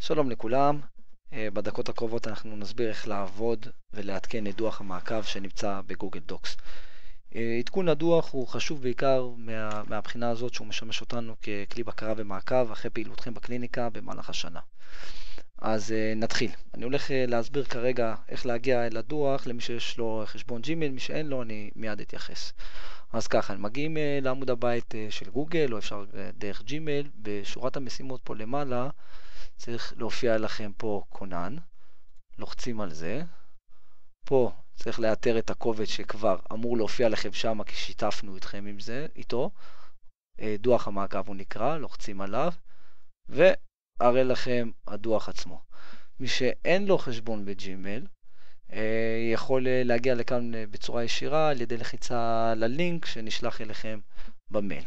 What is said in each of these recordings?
שלום לכולם, בדקות הקרובות אנחנו נסביר איך לעבוד ולעדכן את דוח המעקב שנמצא בגוגל דוקס. עדכון הדוח הוא חשוב בעיקר מהבחינה הזאת שהוא משמש אותנו ככלי בקרה ומעקב אחרי פעילותכם בקליניקה במהלך השנה. אז נתחיל. אני הולך להסביר כרגע איך להגיע אל הדוח למי שיש לו חשבון ג'ימייל, מי שאין לו אני מיד אתייחס. אז ככה, מגיעים לעמוד הבית של גוגל או אפשר דרך ג'ימייל, בשורת המשימות פה למעלה צריך להופיע לכם פה כונן, לוחצים על זה, פה צריך לאתר את הקובץ שכבר אמור להופיע לכם שם כי שיתפנו אתכם עם זה, איתו, דוח המעקב הוא נקרא, לוחצים עליו, והראה לכם הדוח עצמו. מי שאין לו חשבון בג'ימייל, יכול להגיע לכאן בצורה ישירה על ידי לחיצה ללינק שנשלח אליכם במייל.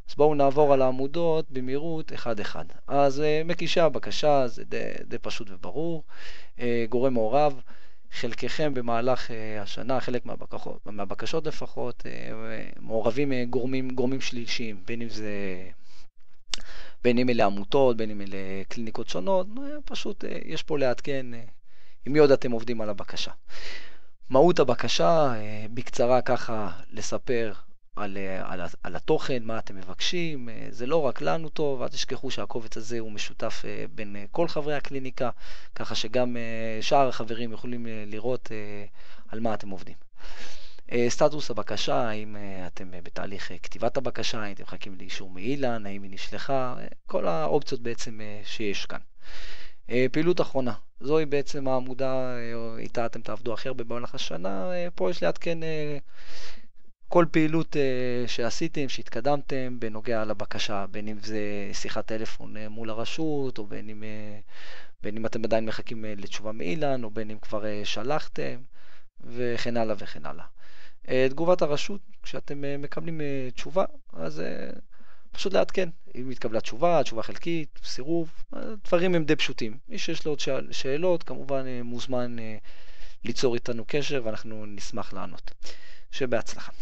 אז בואו נעבור על העמודות במהירות אחד אחד. אז מקישי הבקשה זה די פשוט וברור. גורם מעורב, חלקכם במהלך השנה, חלק מהבקשות לפחות, מעורבים גורמים שלישיים, בין אם אלה עמותות, בין אם אלה קליניקות שונות, פשוט יש פה לעדכן עם מי עוד אתם עובדים על הבקשה. מהות הבקשה, בקצרה ככה לספר על התוכן, מה אתם מבקשים, זה לא רק לנו טוב, אל תשכחו שהקובץ הזה הוא משותף בין כל חברי הקליניקה, ככה שגם שאר החברים יכולים לראות על מה אתם עובדים. סטטוס הבקשה, האם אתם בתהליך כתיבת הבקשה, האם אתם מחכים לאישור מאילן, האם היא נשלחה, כל האופציות בעצם שיש כאן. פעילות אחרונה, זוהי בעצם העמודה, איתה אתם תעבדו הכי הרבה במהלך השנה, פה יש לעדכן כל פעילות שעשיתם, שהתקדמתם בנוגע לבקשה, בין אם זה שיחת טלפון מול הרשות, או בין אם אתם עדיין מחכים לתשובה מאילן, או בין אם כבר שלחתם, וכן הלאה וכן הלאה. תגובת הרשות, כשאתם מקבלים תשובה, אז פשוט לעדכן. אם התקבלה תשובה חלקית, סירוב, דברים הם די פשוטים. מי שיש לו עוד שאלות, כמובן מוזמן ליצור איתנו קשר, ואנחנו נשמח לענות. שבהצלחה.